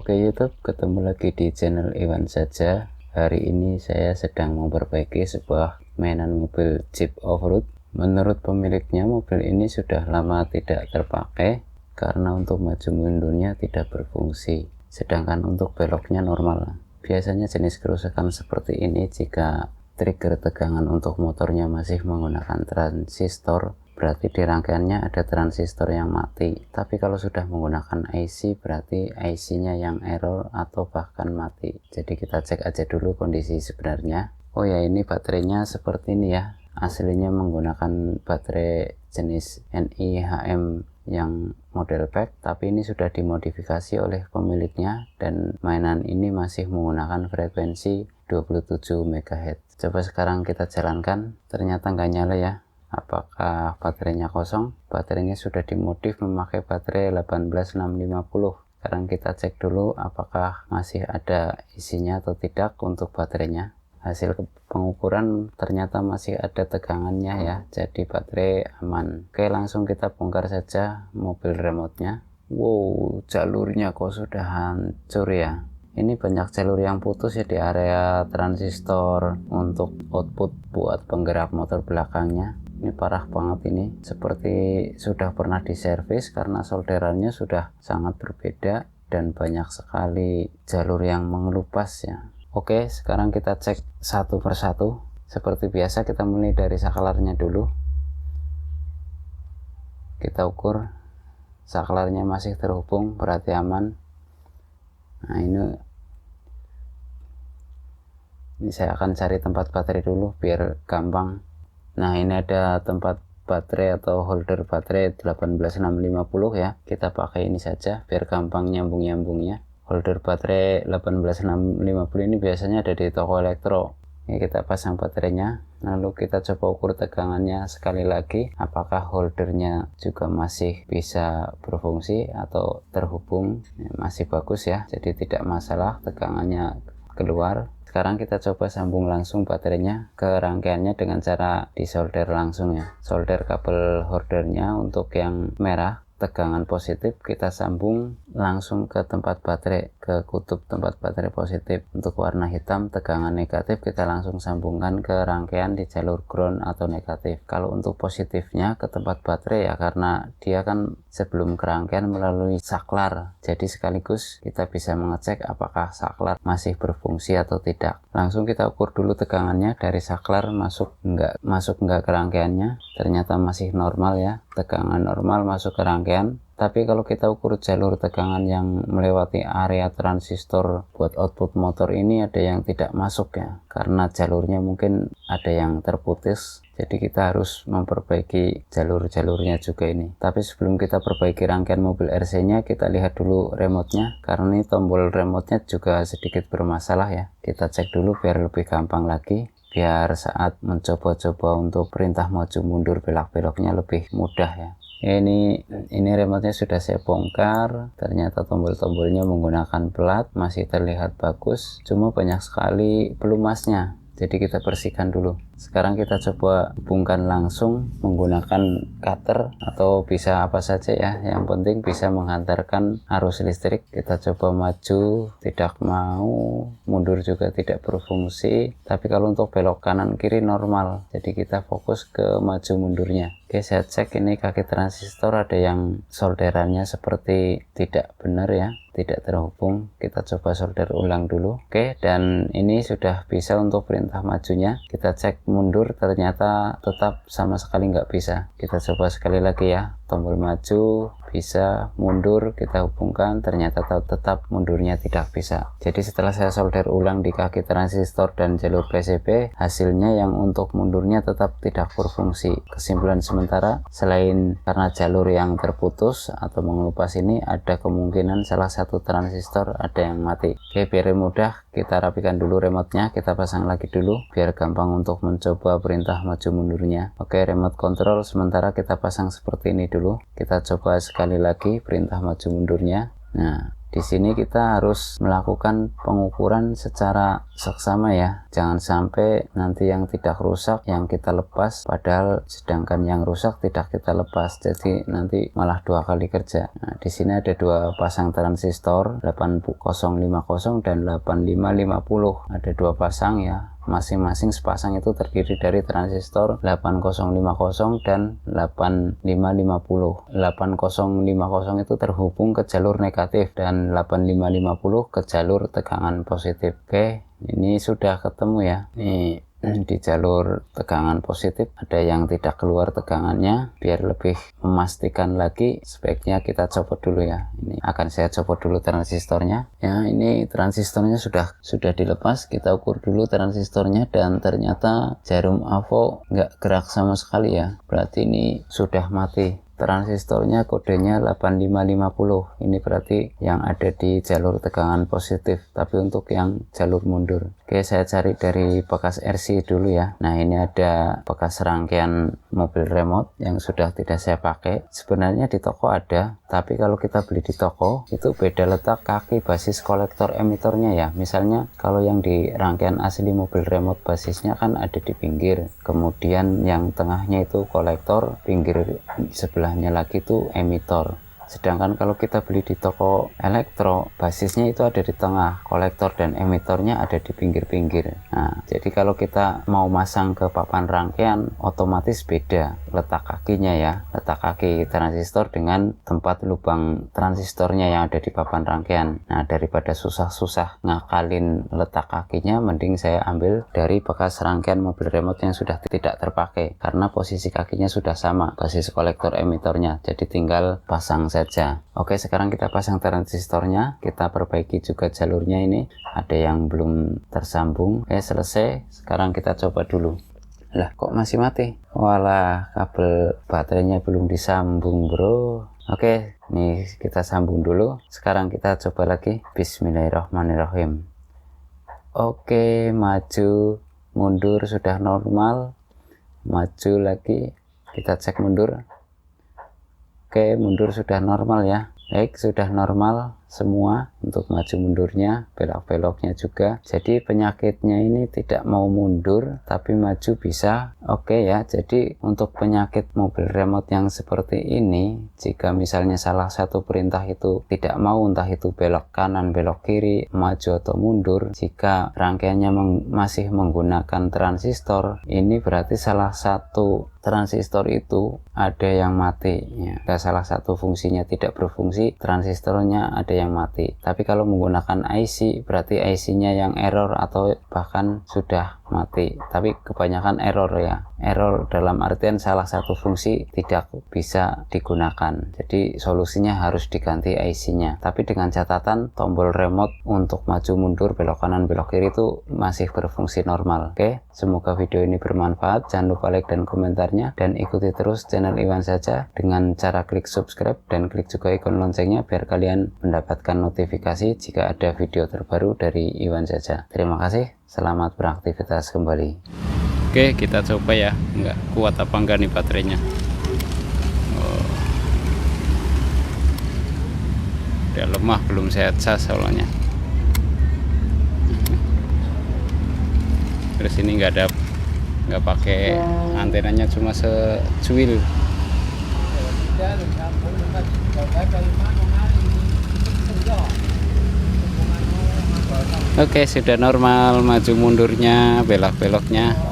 Oke YouTube, ketemu lagi di channel Iwan saja. Hari ini saya sedang memperbaiki sebuah mainan mobil Jeep Off-Road. Menurut pemiliknya, mobil ini sudah lama tidak terpakai karena untuk maju mundurnya tidak berfungsi, sedangkan untuk beloknya normal. Biasanya jenis kerusakan seperti ini jika trigger tegangan untuk motornya masih menggunakan transistor, berarti di rangkaiannya ada transistor yang mati. Tapi kalau sudah menggunakan IC, berarti IC-nya yang error atau bahkan mati. Jadi kita cek aja dulu kondisi sebenarnya. Oh ya, ini baterainya seperti ini ya. Aslinya menggunakan baterai jenis NiHM yang model pack, tapi ini sudah dimodifikasi oleh pemiliknya dan mainan ini masih menggunakan frekuensi 27 MHz. Coba sekarang kita jalankan, ternyata nggak nyala ya. Apakah baterainya kosong? Baterainya sudah dimodif memakai baterai 18650. Sekarang kita cek dulu apakah masih ada isinya atau tidak untuk baterainya. Hasil pengukuran ternyata masih ada tegangannya ya, jadi baterai aman. Oke, langsung kita bongkar saja mobil remote-nya. Wow, jalurnya kok sudah hancur ya. Ini banyak jalur yang putus ya di area transistor untuk output buat penggerak motor belakangnya. Ini parah banget ini, seperti sudah pernah diservis karena solderannya sudah sangat berbeda dan banyak sekali jalur yang mengelupas ya. Oke, sekarang kita cek satu persatu. Seperti biasa kita mulai dari saklarnya dulu. Kita ukur, saklarnya masih terhubung, berarti aman. Nah ini saya akan cari tempat baterai dulu biar gampang. Nah ini ada tempat baterai atau holder baterai 18650 ya, kita pakai ini saja biar gampang nyambung-nyambungnya. Holder baterai 18650 ini biasanya ada di toko elektro. Ini kita pasang baterainya, lalu kita coba ukur tegangannya sekali lagi, apakah holdernya juga masih bisa berfungsi atau terhubung. Masih bagus ya, jadi tidak masalah tegangannya keluar. Sekarang kita coba sambung langsung baterainya ke rangkaiannya dengan cara disolder langsung ya. Solder kabel holdernya untuk yang merah, tegangan positif kita sambung langsung ke tempat baterai, ke kutub tempat baterai positif. Untuk warna hitam tegangan negatif kita langsung sambungkan ke rangkaian di jalur ground atau negatif. Kalau untuk positifnya ke tempat baterai ya, karena dia kan sebelum ke rangkaian melalui saklar, jadi sekaligus kita bisa mengecek apakah saklar masih berfungsi atau tidak. Langsung kita ukur dulu tegangannya dari saklar masuk enggak ke rangkaiannya, ternyata masih normal ya, tegangan normal masuk ke rangkaian. Tapi kalau kita ukur jalur tegangan yang melewati area transistor buat output motor ini ada yang tidak masuk ya, karena jalurnya mungkin ada yang terputus. Jadi kita harus memperbaiki jalur-jalurnya juga ini. Tapi sebelum kita perbaiki rangkaian mobil RC-nya, kita lihat dulu remote-nya, karena ini tombol remote-nya juga sedikit bermasalah ya. Kita cek dulu biar lebih gampang lagi, biar saat mencoba-coba untuk perintah maju mundur belak-beloknya lebih mudah ya. Ini remote-nya sudah saya bongkar, ternyata tombol-tombolnya menggunakan pelat, masih terlihat bagus, cuma banyak sekali pelumasnya, jadi kita bersihkan dulu. Sekarang kita coba hubungkan langsung menggunakan cutter atau bisa apa saja ya, yang penting bisa menghantarkan arus listrik. Kita coba maju, tidak mau, mundur juga tidak berfungsi, tapi kalau untuk belok kanan kiri normal, jadi kita fokus ke maju mundurnya. Oke, saya cek ini kaki transistor ada yang solderannya seperti tidak benar ya, tidak terhubung. Kita coba solder ulang dulu. Oke, dan ini sudah bisa untuk perintah majunya. Kita cek mundur, ternyata tetap sama sekali nggak bisa. Kita coba sekali lagi ya, tombol maju bisa, mundur kita hubungkan, ternyata tetap mundurnya tidak bisa. Jadi setelah saya solder ulang di kaki transistor dan jalur PCB, hasilnya yang untuk mundurnya tetap tidak berfungsi. Kesimpulan sementara, selain karena jalur yang terputus atau mengelupas ini, ada kemungkinan salah satu transistor ada yang mati. Oke, biar mudah kita rapikan dulu remote-nya, kita pasang lagi dulu biar gampang untuk mencoba perintah maju mundurnya. Oke, remote control sementara kita pasang seperti ini dulu. Kita coba sekali lagi perintah maju mundurnya. Nah, Di sini kita harus melakukan pengukuran secara seksama ya. Jangan sampai nanti yang tidak rusak yang kita lepas, padahal sedangkan yang rusak tidak kita lepas. Jadi nanti malah dua kali kerja. Nah, di sini ada dua pasang transistor 8050 dan 8550. Ada dua pasang ya. Masing-masing sepasang itu terdiri dari transistor 8050 dan 8550. 8050 itu terhubung ke jalur negatif dan 8550 ke jalur tegangan positif. Oke, ini sudah ketemu ya. Ini di jalur tegangan positif ada yang tidak keluar tegangannya. Biar lebih memastikan lagi, sebaiknya kita copot dulu ya. Ini akan saya copot dulu transistornya ya. Ini transistornya sudah dilepas. Kita ukur dulu transistornya dan ternyata jarum avo nggak gerak sama sekali ya, berarti ini sudah mati. Transistornya kodenya 8550. Ini berarti yang ada di jalur tegangan positif, tapi untuk yang jalur mundur. Oke, saya cari dari bekas RC dulu ya. Nah, ini ada bekas rangkaian mobil remote yang sudah tidak saya pakai. Sebenarnya di toko ada, tapi kalau kita beli di toko itu beda letak kaki basis kolektor emitornya ya. Misalnya kalau yang di rangkaian asli mobil remote basisnya kan ada di pinggir, kemudian yang tengahnya itu kolektor, pinggir sebelahnya lagi itu emitor. Sedangkan kalau kita beli di toko elektro, basisnya itu ada di tengah, kolektor dan emitornya ada di pinggir-pinggir. Nah, jadi kalau kita mau masang ke papan rangkaian, otomatis beda letak kakinya ya, letak kaki transistor dengan tempat lubang transistornya yang ada di papan rangkaian. Nah, daripada susah-susah ngakalin letak kakinya, mending saya ambil dari bekas rangkaian mobil remote yang sudah tidak terpakai, karena posisi kakinya sudah sama, basis kolektor emitornya, jadi tinggal pasang saja. Oke, sekarang kita pasang transistornya, kita perbaiki juga jalurnya. Ini ada yang belum tersambung. Oke, selesai. Sekarang kita coba dulu. Lah, kok masih mati? Walah, kabel baterainya belum disambung bro. Oke, nih kita sambung dulu. Sekarang kita coba lagi. Bismillahirrahmanirrahim. Oke, maju mundur sudah normal. Maju lagi, kita cek mundur. Oke, mundur sudah normal ya. Baik, sudah normal semua untuk maju mundurnya, belok-beloknya juga. Jadi penyakitnya ini tidak mau mundur tapi maju bisa. Oke ya, jadi untuk penyakit mobil remote yang seperti ini, jika misalnya salah satu perintah itu tidak mau, entah itu belok kanan, belok kiri, maju atau mundur, jika rangkaiannya masih menggunakan transistor, ini berarti salah satu transistor itu ada yang mati ya. Jika salah satu fungsinya tidak berfungsi, transistornya ada yang mati. Tapi kalau menggunakan IC, berarti IC-nya yang error atau bahkan sudah mati. Tapi kebanyakan error ya. Error dalam artian salah satu fungsi tidak bisa digunakan. Jadi solusinya harus diganti IC-nya. Tapi dengan catatan tombol remote untuk maju mundur, belok kanan, belok kiri itu masih berfungsi normal. Oke, semoga video ini bermanfaat. Jangan lupa like dan komentarnya, dan ikuti terus channel Iwan Saja dengan cara klik subscribe dan klik juga ikon loncengnya biar kalian mendapatkan notifikasi jika ada video terbaru dari Iwan Saja. Terima kasih, selamat beraktivitas kembali. Oke, kita coba ya, nggak kuat apa enggak nih baterainya. Udah lemah, belum saya cas soalnya. Terus ini nggak pakai antenanya, cuma secuil. Oke, sudah normal maju mundurnya, belok-beloknya.